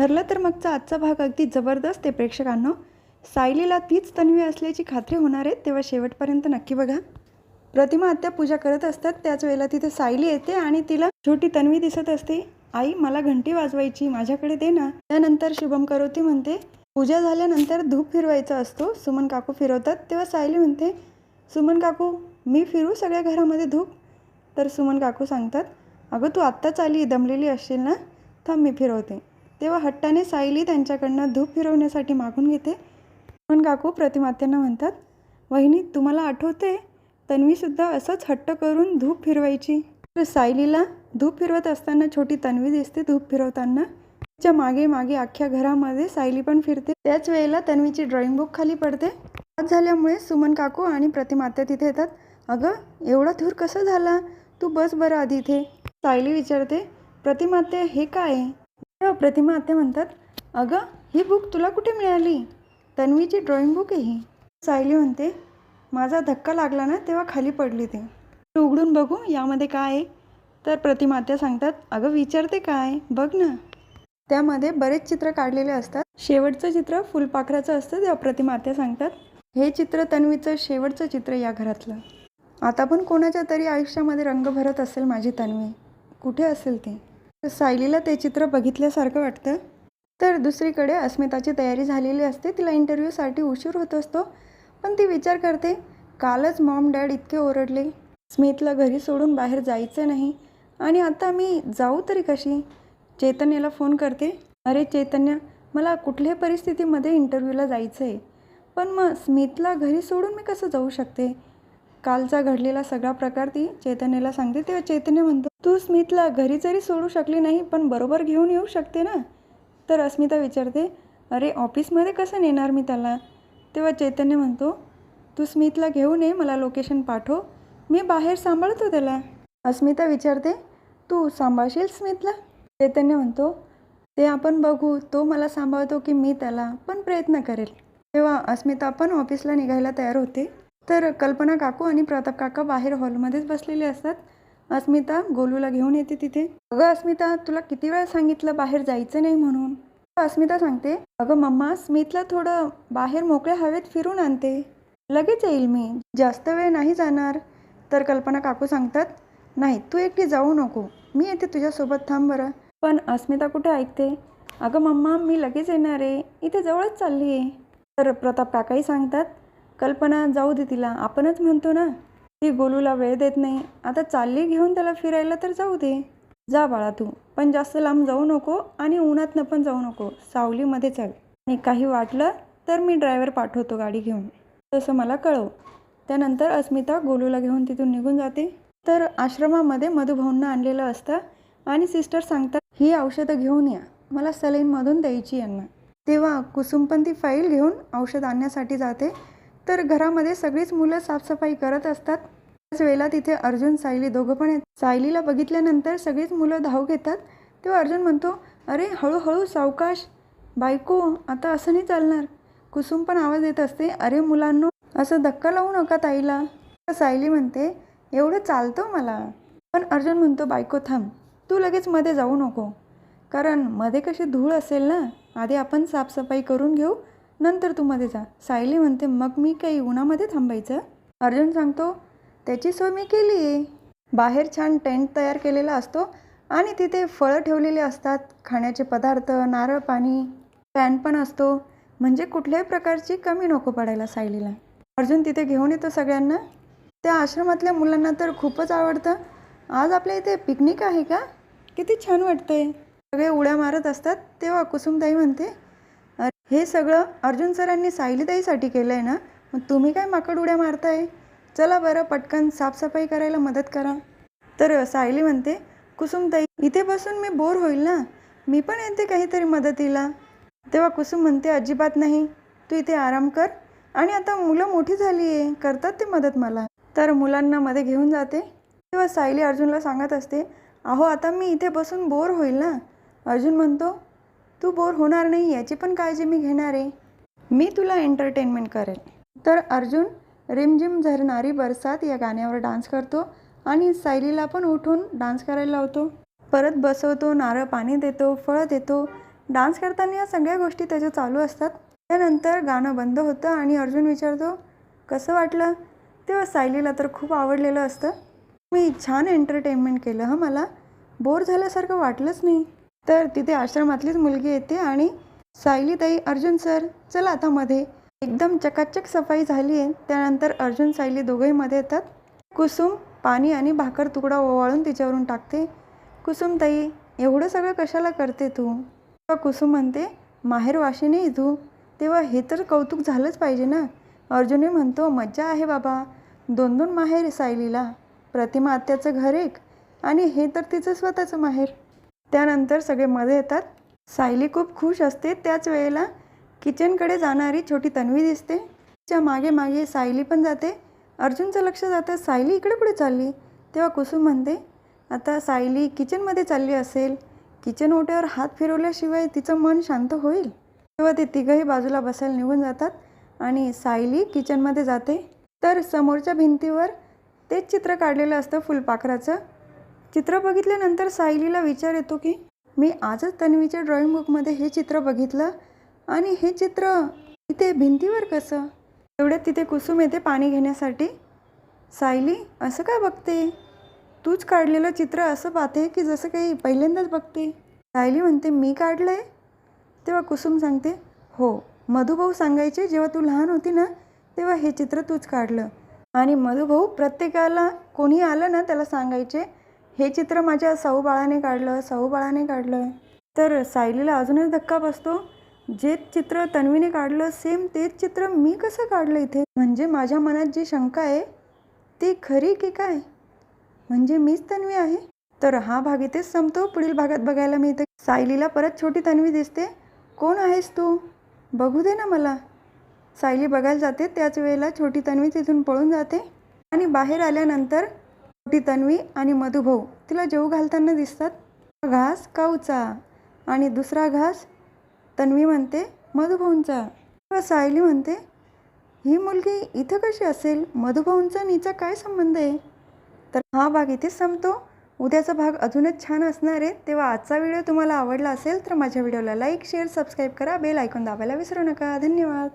ठरलं तर मगचा आजचा भाग अगदी जबरदस्त आहे प्रेक्षकांनो. सायलीला तीच तन्वी असल्याची खात्री होणार आहे, तेव्हा शेवटपर्यंत नक्की बघा. प्रतिमा आत्या पूजा करत असतात, त्याच वेळेला तिथे सायली येते आणि तिला छोटी तन्वी दिसत असते. आई, मला घंटी वाजवायची, माझ्याकडे दे ना. त्यानंतर शुभम करोती म्हणते, पूजा झाल्यानंतर धूप फिरवायचा असतो. सुमन काकू फिरवतात, तेव्हा सायली म्हणते, सुमन काकू मी फिरू सगळ्या घरामध्ये धूप? तर सुमन काकू सांगतात, अगं तू आत्ताच आली, दमलेली असशील ना, थांब मी फिरवते. तेव्हा हट्टाने सायली त्यांच्याकडनं धूप फिरवण्यासाठी मागून घेते. सुमन काकू प्रतिमात्यांना म्हणतात, वहिनी तुम्हाला आठवते तन्वीसुद्धा असंच हट्ट करून धूप फिरवायची. तर सायलीला धूप फिरवत असताना छोटी तन्वी दिसते धूप फिरवताना. तिच्या मागे मागे अख्ख्या घरामध्ये सायली पण फिरते. त्याच वेळेला तन्वीची ड्रॉइंग बुक खाली पडते. आज झाल्यामुळे सुमन काकू आणि प्रतिमात्या तिथे येतात. अगं एवढा धूर कसा झाला, तू बस बरं आधी इथे. सायली विचारते, प्रतिमात्या हे काय? तेव्हा प्रतिमा आत्या म्हणतात, अगं ही बुक तुला कुठे मिळाली? तन्वीची ड्रॉइंग बुक आहे ही. सायली म्हणते, माझा धक्का लागला ना तेव्हा खाली पडली ते. उघडून बघू यामध्ये काय आहे? तर प्रतिमा आत्या सांगतात, अगं विचारते काय, बघ ना. त्यामध्ये बरेच चित्र काढलेले असतात. शेवटचं चित्र फुलपाखराचं असतं. तेव्हा प्रतिमा आत्या सांगतात, हे चित्र तन्वीचं शेवटचं चित्र या घरातलं. आता पण कोणाच्या तरी आयुष्यामध्ये रंग भरत असेल माझी तन्वी, कुठे असेल ते. तर सायलीला ते चित्र बघितल्यासारखं वाटतं. तर दुसरीकडे अस्मिताची तयारी झालेली असते. तिला इंटरव्ह्यूसाठी उशीर होत असतो, पण ती विचार करते, कालच मॉम डॅड इतके ओरडले, स्मितला घरी सोडून बाहेर जायचं नाही, आणि आता मी जाऊ तरी कशी? चैतन्याला फोन करते, अरे चैतन्य, मला कुठल्याही परिस्थितीमध्ये इंटरव्ह्यूला जायचं आहे, पण मग स्मितला घरी सोडून मी कसं जाऊ शकते? कालचा घडलेला सगळा प्रकार ती चैतन्याला सांगते. तेव्हा चैतन्य म्हणतो, तू स्मितला घरी जरी सोडू शकली नाही पण बरोबर घेऊन येऊ शकते ना. तर अस्मिता विचारते, अरे ऑफिसमध्ये कसं नेणार मी त्याला? तेव्हा चैतन्य म्हणतो, तू स्मितला घेऊन ये, मला लोकेशन पाठव, मी बाहेर सांभाळतो त्याला. अस्मिता विचारते, तू सांभाळशील स्मितला? चैतन्य म्हणतो, ते आपण बघू, तो मला सांभाळतो की मी त्याला, पण प्रयत्न करेल. तेव्हा अस्मिता पण ऑफिसला निघायला तयार होते. तर कल्पना काकू आणि प्रताप काका बाहेर हॉलमध्येच बसलेले असतात. अस्मिता गोलूला घेऊन येते तिथे. अगं अस्मिता, तुला किती वेळा सांगितलं बाहेर जायचं नाही म्हणून? अस्मिता सांगते, अगं मम्मा, स्मितला थोडं बाहेर मोकळ्या हवेत फिरून आणते, लगेच येईल मी, जास्त वेळ नाही जाणार. तर कल्पना काकू सांगतात, नाही तू एकटी जाऊ नको, मी येते तुझ्यासोबत, थांब बरं. पण अस्मिता कुठे ऐकते, अगं मम्मा मी लगेच येणार आहे, इथे जवळच चालली आहे. तर प्रताप काकाही सांगतात, कल्पना जाऊ दे तिला, आपणच म्हणतो ना, ती गोलूला वेळ देत नाही, आता चालली घेऊन त्याला फिरायला तर जाऊ दे. जा बाळा तू, पण जास्त लांब जाऊ नको आणि उन्हातनं पण जाऊ नको, सावलीमध्ये चल, आणि काही वाटलं तर मी ड्रायव्हर पाठवतो गाडी घेऊन, तसं मला कळव. त्यानंतर अस्मिता गोलूला घेऊन तिथून निघून जाते. तर आश्रमामध्ये मधुभाऊंना आणलेलं असतं आणि सिस्टर सांगतात, ही औषधं घेऊन या, मला सलाईनमधून द्यायची यांना. तेव्हा कुसुम पण ती फाईल घेऊन औषध आणण्यासाठी जाते. तर घरामध्ये सगळीच मुलं साफसफाई करत असतात. त्याच वेळेला तिथे अर्जुन सायली दोघं पण आहेत. सायलीला बघितल्यानंतर सगळीच मुलं धाव घेतात. तेव्हा अर्जुन म्हणतो, अरे हळूहळू सावकाश, बायको आता असं नाही चालणार. कुसुम पण आवाज देत असते, अरे मुलांनो, असं धक्का लावू नका ताईला. सायली म्हणते, एवढं चालतं मला. पण अर्जुन म्हणतो, बायको थांब, तू लगेच मध्ये जाऊ नको, कारण मध्ये कशी धूळ असेल ना, आधी आपण साफसफाई करून घेऊ, नंतर तू मध्ये जा. सायली म्हणते, मग मी काही उन्हामध्ये थांबायचं? अर्जुन सांगतो, त्याची सोय मी केली आहे. बाहेर छान टेंट तयार केलेला असतो आणि तिथे फळं ठेवलेली असतात, खाण्याचे पदार्थ, नारळ पाणी, फॅन पण असतो, म्हणजे कुठल्याही प्रकारची कमी नको पडायला सायलीला. अर्जुन तिथे घेऊन येतो सगळ्यांना. त्या आश्रमातल्या मुलांना तर खूपच आवडतं. आज आपल्या इथे पिकनिक आहे का, किती छान वाटतंय. सगळे उड्या मारत असतात. तेव्हा कुसुमताई म्हणते, हे सगळं अर्जुन सरांनी सायलीताईसाठी केलं आहे ना, मग तुम्ही काय माकड उड्या मारताय? चला बरं पटकन साफसफाई करायला मदत करा. तर सायली म्हणते, कुसुमताई इथे बसून मी बोर होईल ना, मी पण येते काहीतरी मदतीला. तेव्हा कुसुम म्हणते, अजिबात नाही, तू इथे आराम कर, आणि आता मुलं मोठी झाली आहे, करतात ते मदत मला. तर मुलांना मध्ये घेऊन जाते. तेव्हा सायली अर्जुनला सांगत असते, अहो आता मी इथे बसून बोर होईल ना. अर्जुन म्हणतो, तू बोर होणार नाही याची पण काळजी मी घेणार आहे, मी तुला एंटरटेनमेंट करेल. तर अर्जुन रिमझिम झरणारी बरसात या गाण्यावर डान्स करतो आणि सायलीला पण उठून डान्स करायला लावतो. परत बसवतो, नारळ पाणी देतो, फळं देतो, डान्स करताना या सगळ्या गोष्टी त्याच्या चालू असतात. त्यानंतर गाणं बंद होतं आणि अर्जुन विचारतो, कसं वाटलं? तेव्हा सायलीला तर खूप आवडलेलं असतं. मी छान एंटरटेनमेंट केलं हं, मला बोर झाल्यासारखं वाटलंच नाही. तर तिथे आश्रमातलीच मुलगी येते आणि सायली ताई, अर्जुन सर चला आता मध्ये. एकदम चकाचक सफाई झाली आहे. त्यानंतर अर्जुन सायली दोघंही मध्ये येतात. कुसुम पाणी आणि भाकर तुकडा ओवाळून तिच्यावरून टाकते. कुसुम ताई, एवढं सगळं कशाला करते तू? तेव्हा कुसुम म्हणते, माहेर वाशिनी तू. तेव्हा हे तर कौतुक झालंच पाहिजे ना. अर्जुनही म्हणतो, मज्जा आहे बाबा, 2-2 माहेर सायलीला. प्रतिमा आत्याचं घर एक आणि हे तर तिचं स्वतःचं माहेर. त्यानंतर सगळे मध्ये येतात. सायली खूप खुश असते. त्याच वेळेला किचनकडे जाणारी छोटी तन्वी दिसते. तिच्या मागे मागे सायली पण जाते. अर्जुनचं लक्ष जातं, सायली इकडे कुठे चालली? तेव्हा कुसुम म्हणते, आता सायली किचनमध्ये चालली असेल. किचन ओट्यावर हात फिरवल्याशिवाय तिचं मन शांत होईल? तेव्हा ते तिघंही बाजूला बसायला निघून जातात आणि सायली किचनमध्ये जाते. तर समोरच्या भिंतीवर तेच चित्र काढलेलं असतं फुलपाखराचं. चित्र बघितल्यानंतर सायलीला विचार येतो की मी आजच तन्वीच्या ड्रॉइंग बुकमध्ये हे चित्र बघितलं आणि हे चित्र इथे भिंतीवर कसं? एवढ्यात तिथे कुसुम येते पाणी घेण्यासाठी. सायली, असं काय बघते? तूच काढलेलं चित्र असं पाहते की जसं काही पहिल्यांदाच बघते. सायली म्हणते, मी काढलं आहे? तेव्हा कुसुम सांगते, हो, मधुभाऊ सांगायचे जेव्हा तू लहान होती ना तेव्हा हे चित्र तूच काढलं. आणि मधुभाऊ प्रत्येकाला कोणी आलं ना त्याला सांगायचे, हे चित्र माझ्या साऊ बाळाने काढलं, साऊ बाळाने काढलं. तर सायलीला अजूनच धक्का बसतो. जे चित्र तन्वीने काढलं सेम तेच चित्र मी कसं काढलं इथे? म्हणजे माझ्या मनात जी शंका आहे ती खरी की काय? म्हणजे मीच तन्वी आहे? तर हा भाग इथेच संपतो. पुढील भागात बघायला मिळते सायलीला परत छोटी तन्वी दिसते. कोण आहेस तू? बघू दे ना मला. सायली बघायला जाते. त्याच वेळेला छोटी तन्वी तिथून पळून जाते आणि बाहेर आल्यानंतर छोटी तन्वी आणि मधुभाऊ तिला जेवू घालताना दिसतात. घास काऊचा आणि दुसरा घास तन्वी म्हणते मधुभाऊंचा. तेव्हा सायली म्हणते, ही मुलगी इथं कशी असेल? मधुभाऊंचा आणि हिचा काय संबंध आहे? तर हा भाग इथेच संपतो. उद्याचा भाग अजूनच छान असणार आहे. तेव्हा आजचा व्हिडिओ तुम्हाला आवडला असेल तर माझ्या व्हिडिओला लाईक, शेअर, सबस्क्राईब करा. बेल आयकॉन दाबायला विसरू नका. धन्यवाद.